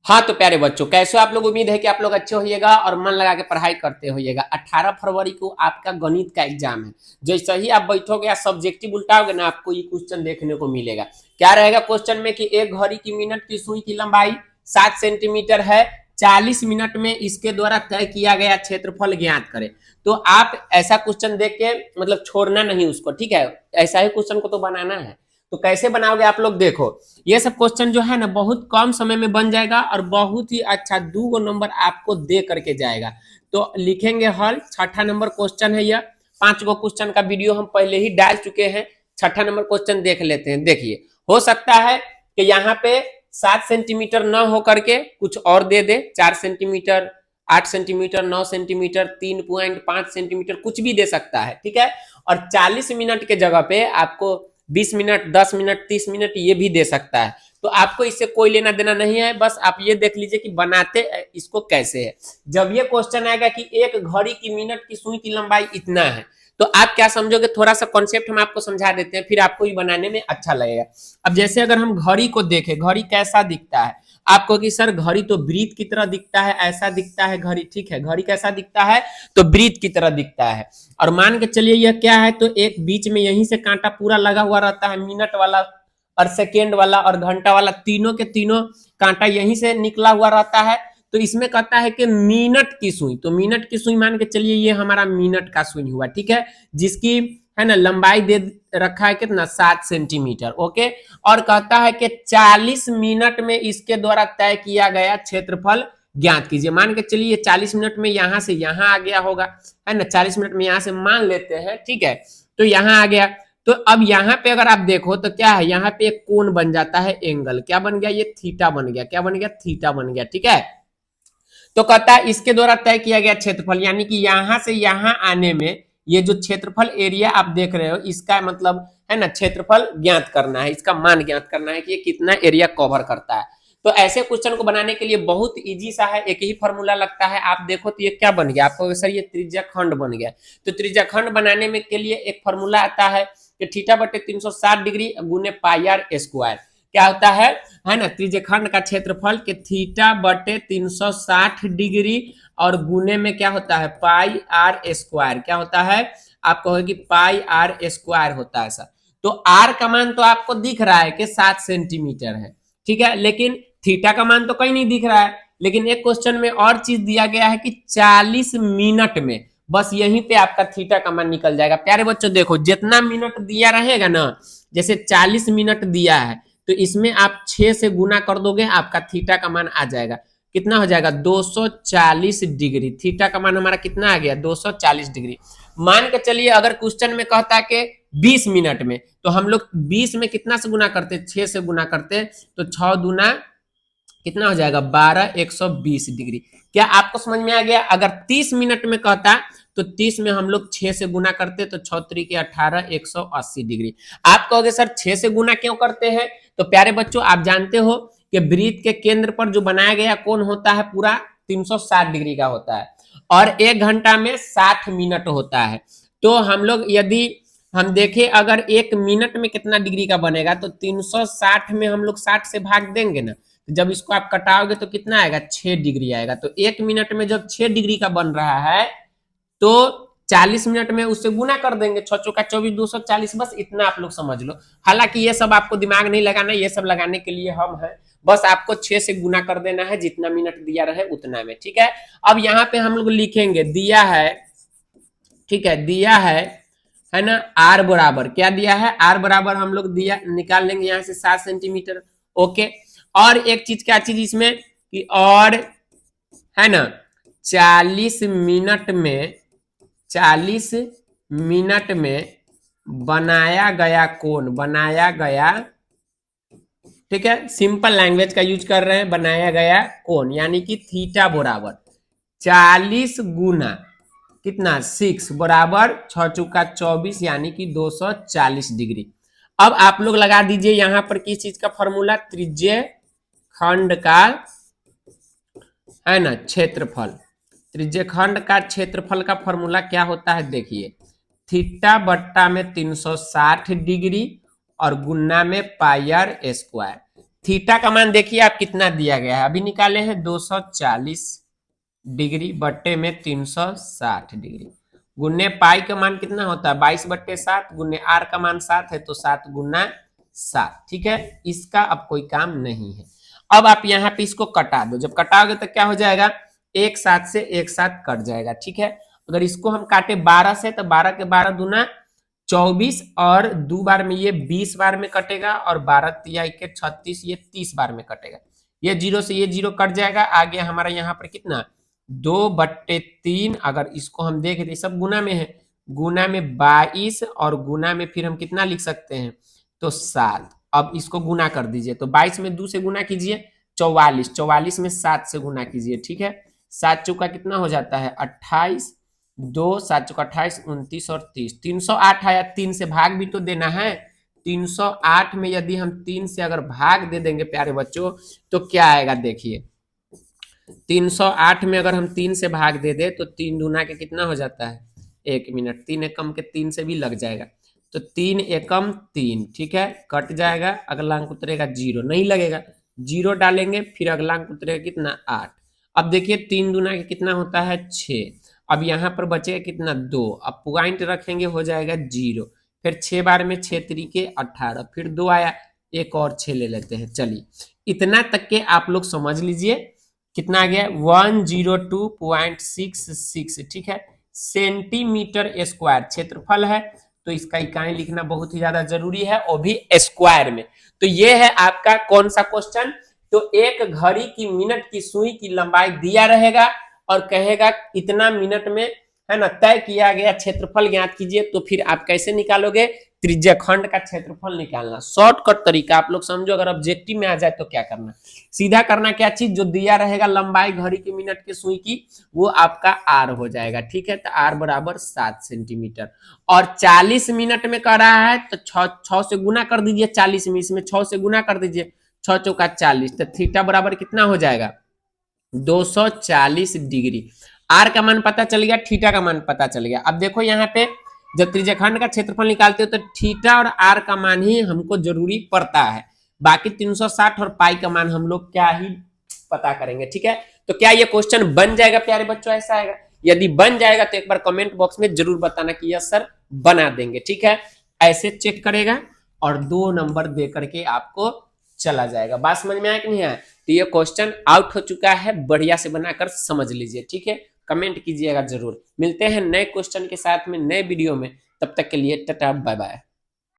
हाँ तो प्यारे बच्चों, कैसे आप लोग, उम्मीद है कि आप लोग अच्छे होइएगा और मन लगा के पढ़ाई करते होइएगा। 18 फरवरी को आपका गणित का एग्जाम है। जैसे ही आप बैठोगे या सब्जेक्टिव उल्टाओगे ना, आपको ये क्वेश्चन देखने को मिलेगा। क्या रहेगा क्वेश्चन में कि एक घड़ी की मिनट की सुई की लंबाई 7 सेंटीमीटर है, 40 मिनट में इसके द्वारा तय किया गया क्षेत्रफल ज्ञात करें। तो आप ऐसा क्वेश्चन देख के मतलब छोड़ना नहीं उसको, ठीक है। ऐसा ही क्वेश्चन को तो बनाना है। तो कैसे बनाओगे आप लोग देखो, ये सब क्वेश्चन जो है ना बहुत कम समय में बन जाएगा और बहुत ही अच्छा 2 नंबर आपको दे करके जाएगा। तो लिखेंगे हल, छठा नंबर क्वेश्चन है यह। 5 क्वेश्चन का वीडियो हम पहले ही डाल चुके हैं। छठा नंबर क्वेश्चन देख लेते हैं। देखिए, हो सकता है कि यहाँ पे 7 सेंटीमीटर न हो करके कुछ और दे दे, 4 सेंटीमीटर, 8 सेंटीमीटर, 9 सेंटीमीटर, 3.5 सेंटीमीटर, कुछ भी दे सकता है, ठीक है। और 40 मिनट के जगह पे आपको 20 मिनट, 10 मिनट, 30 मिनट ये भी दे सकता है। तो आपको इससे कोई लेना देना नहीं है, बस आप ये देख लीजिए कि बनाते इसको कैसे है। जब ये क्वेश्चन आएगा कि एक घड़ी की मिनट की सुई की लंबाई इतना है, तो आप क्या समझोगे, थोड़ा सा कॉन्सेप्ट हम आपको समझा देते हैं, फिर आपको ये बनाने में अच्छा लगेगा। अब जैसे अगर हम घड़ी को देखें, घड़ी कैसा दिखता है आपको, कि सर घड़ी तो वृत्त की तरह दिखता है, ऐसा दिखता है घड़ी, ठीक है। घड़ी कैसा दिखता है, तो वृत्त की तरह दिखता है। और मान के चलिए यह क्या है, तो एक बीच में यहीं से कांटा पूरा लगा हुआ रहता है, मिनट वाला और सेकेंड वाला और घंटा वाला, तीनों के तीनों कांटा यहीं से निकला हुआ रहता है। तो इसमें कहता है कि मिनट की सुई, तो मिनट की सुई मान के चलिए ये हमारा मिनट का सुई हुआ, ठीक है, जिसकी है ना लंबाई दे रखा है कितना, 7 सेंटीमीटर, ओके। और कहता है कि 40 मिनट में इसके द्वारा तय किया गया क्षेत्रफल ज्ञात कीजिए। मान के चलिए 40 मिनट में यहां से यहां आ गया होगा, है ना, 40 मिनट में यहां से मान लेते हैं, ठीक है। तो यहां आ गया, तो अब यहाँ पे अगर आप देखो तो क्या है, यहाँ पे एक कोण बन जाता है, एंगल क्या बन गया, ये थीटा बन गया, क्या बन गया, थीटा बन गया, ठीक है। तो कहता है इसके द्वारा तय किया गया क्षेत्रफल, यानी कि यहां से यहां आने में ये जो क्षेत्रफल एरिया आप देख रहे हो, इसका मतलब है ना क्षेत्रफल ज्ञात करना है, इसका मान ज्ञात करना है कि ये कितना एरिया कवर करता है। तो ऐसे क्वेश्चन को बनाने के लिए बहुत इजी सा है, एक ही फॉर्मूला लगता है। आप देखो तो ये क्या बन गया आपको, सर ये त्रिज्या खंड बन गया। तो त्रिज्या खंड बनाने में के लिए एक फॉर्मूला आता है कि थीटा बटे 360 डिग्री गुने पाई आर स्क्वायर। क्या होता है ना, त्रिज्यखंड का क्षेत्रफल के थीटा बटे 360 डिग्री और गुने में क्या होता है, पाई आर स्क्वायर। क्या होता है, आप कहोगे कि पाई आर स्क्वायर होता है सर। तो आर का मान तो आपको दिख रहा है कि 7 सेंटीमीटर है, ठीक है, लेकिन थीटा का मान तो कहीं नहीं दिख रहा है। लेकिन एक क्वेश्चन में और चीज दिया गया है कि 40 मिनट में, बस यहीं पे आपका थीटा का मान निकल जाएगा। प्यारे बच्चों देखो, जितना मिनट दिया रहेगा ना, जैसे 40 मिनट दिया है, तो इसमें आप 6 से गुना कर दोगे, आपका थीटा का मान आ जाएगा, कितना हो जाएगा, 240 डिग्री। थीटा का मान हमारा कितना आ गया, 240 डिग्री। मान के चलिए अगर क्वेश्चन में कहता है कि 20 मिनट में, तो हम लोग 20 में कितना से गुना करते, 6 से गुना करते, तो 6 दूना कितना हो जाएगा, 12, 120 डिग्री। क्या आपको समझ में आ गया। अगर 30 मिनट में कहता तो 30 में हम लोग 6 से गुना करते, तो 6 3 के 18, 180 डिग्री। आप कहोगे सर 6 से गुना क्यों करते हैं, तो प्यारे बच्चों आप जानते हो कि वृत्त के केंद्र पर जो बनाया गया कोण होता है पूरा 360 डिग्री का होता है, और 1 घंटा में 60 मिनट होता है। तो हम लोग यदि हम देखें अगर 1 मिनट में कितना डिग्री का बनेगा, तो 360 में हम लोग 60 से भाग देंगे ना, जब इसको आप कटाओगे तो कितना आएगा, 6 डिग्री आएगा। तो 1 मिनट में जब 6 डिग्री का बन रहा है, तो 40 मिनट में उससे गुना कर देंगे, 6 चौका 24, 240, बस इतना आप लोग समझ लो। हालांकि ये सब आपको दिमाग नहीं लगाना, ये सब लगाने के लिए हम हैं, बस आपको 6 से गुना कर देना है, जितना मिनट दिया रहे उतना में, ठीक है। अब यहाँ पे हम लोग लिखेंगे, दिया है, ठीक है, दिया है ना, आर बराबर क्या दिया है, आर बराबर हम लोग दिया निकाल लेंगे यहाँ से 7 सेंटीमीटर, ओके। और एक चीज, क्या चीज इसमें कि और है ना 40 मिनट में, 40 मिनट में बनाया गया कोण, बनाया गया, ठीक है, सिंपल लैंग्वेज का यूज कर रहे हैं, बनाया गया कोण, यानी कि थीटा बराबर 40 गुना कितना, 6 बराबर 6 चौका 24, यानी कि 240 डिग्री। अब आप लोग लगा दीजिए यहां पर किस चीज का फॉर्मूला, त्रिज्य खंड का है ना क्षेत्रफल। त्रिज्य खंड का क्षेत्रफल का फॉर्मूला क्या होता है, देखिए, थीटा बट्टा में 360 डिग्री और गुन्ना में पाई आर स्क्वायर। थीटा का मान देखिए आप कितना दिया गया है, अभी निकाले हैं 240 डिग्री बट्टे में 360 डिग्री, गुन्ने पाई का मान कितना होता है 22/7, गुन्ने आर का मान 7 है तो 7 गुना 7। ठीक है, इसका अब कोई काम नहीं है। अब आप यहाँ पे इसको कटा दो, जब कटाओगे तो क्या हो जाएगा, एक साथ से एक साथ कट जाएगा। ठीक है, अगर इसको हम काटे 12 से तो 12 के 12 दूना 24, और 2 बार में ये 20 बार में कटेगा, और 12 तिया के 36, ये 30 बार में कटेगा। ये जीरो से ये जीरो कट जाएगा, आ गया हमारा यहाँ पर कितना 2/3। अगर इसको हम देखें तो सब गुना में है, गुना में 22, और गुना में फिर हम कितना लिख सकते हैं तो 7। अब इसको गुना कर दीजिए, तो 22 में 2 से गुना कीजिए 44, 44 में 7 से गुना कीजिए। ठीक है, 7 चौका कितना हो जाता है 28, 2 7 चौका 28, 29 और 30, 308 आया। 3 से भाग भी तो देना है, 308 में यदि हम 3 से अगर भाग दे देंगे प्यारे बच्चों तो क्या आएगा, देखिए 308 में अगर हम 3 से भाग दे दे तो 3 दूना के कितना हो जाता है, 1 मिनट, 3 एकम के 3 से भी लग जाएगा, तो 3 एकम 3। ठीक है, कट जाएगा, अगला अंक उतरेगा 0, नहीं लगेगा, 0 डालेंगे, फिर अगला अंक उतरेगा कितना 8। अब देखिए 3 दूना के कितना होता है 6, अब यहाँ पर बचेगा कितना 2, अब पॉइंट रखेंगे हो जाएगा 0, फिर 6 बार में 6 तरीके 18, फिर 2 आया, एक और 6 ले लेते हैं। चलिए इतना तक के आप लोग समझ लीजिए, कितना आ गया 102.66। ठीक है, सेंटीमीटर स्क्वायर क्षेत्रफल है, तो इसका इकाई लिखना बहुत ही ज्यादा जरूरी है, और भी स्क्वायर में। तो ये है आपका कौन सा क्वेश्चन, तो एक घड़ी की मिनट की सुई की लंबाई दिया रहेगा और कहेगा इतना मिनट में, है ना, तय किया गया क्षेत्रफल ज्ञात कीजिए, तो फिर आप कैसे निकालोगे, त्रिज्यखंड का क्षेत्रफल निकालना। शॉर्टकट तरीका आप लोग समझो, अगर ऑब्जेक्टिव में आ जाए तो क्या करना, सीधा करना क्या चीज, जो दिया रहेगा लंबाई घड़ी की मिनट की सुई की, वो आपका आर हो जाएगा। ठीक है, तो आर बराबर 7 सेंटीमीटर, और 40 मिनट में कर रहा है तो 6 से गुना कर दीजिए, 40 में इसमें 6 से गुना कर दीजिए, 6 चौका 40, तो थीटा बराबर कितना हो जाएगा 240 डिग्री। आर का मान पता चल गया, थीटा का मान पता चल गया। अब देखो यहाँ पे जब त्रिज्यखंड का क्षेत्रफल निकालते हो तो थीटा और आर का मान ही हमको जरूरी पड़ता है, बाकी 360 और पाई का मान हम लोग क्या ही पता करेंगे। ठीक है, तो क्या ये क्वेश्चन बन जाएगा प्यारे बच्चों, ऐसा आएगा? यदि बन जाएगा तो एक बार कमेंट बॉक्स में जरूर बताना कि यस सर बना देंगे। ठीक है, ऐसे चेक करेगा और 2 नंबर दे करके आपको चला जाएगा। बात समझ में आया कि नहीं आया? तो ये क्वेश्चन आउट हो चुका है, बढ़िया से बनाकर समझ लीजिए। ठीक है, कमेंट कीजिएगा जरूर। मिलते हैं नए क्वेश्चन के साथ में नए वीडियो में, तब तक के लिए टाटा बाय बाय।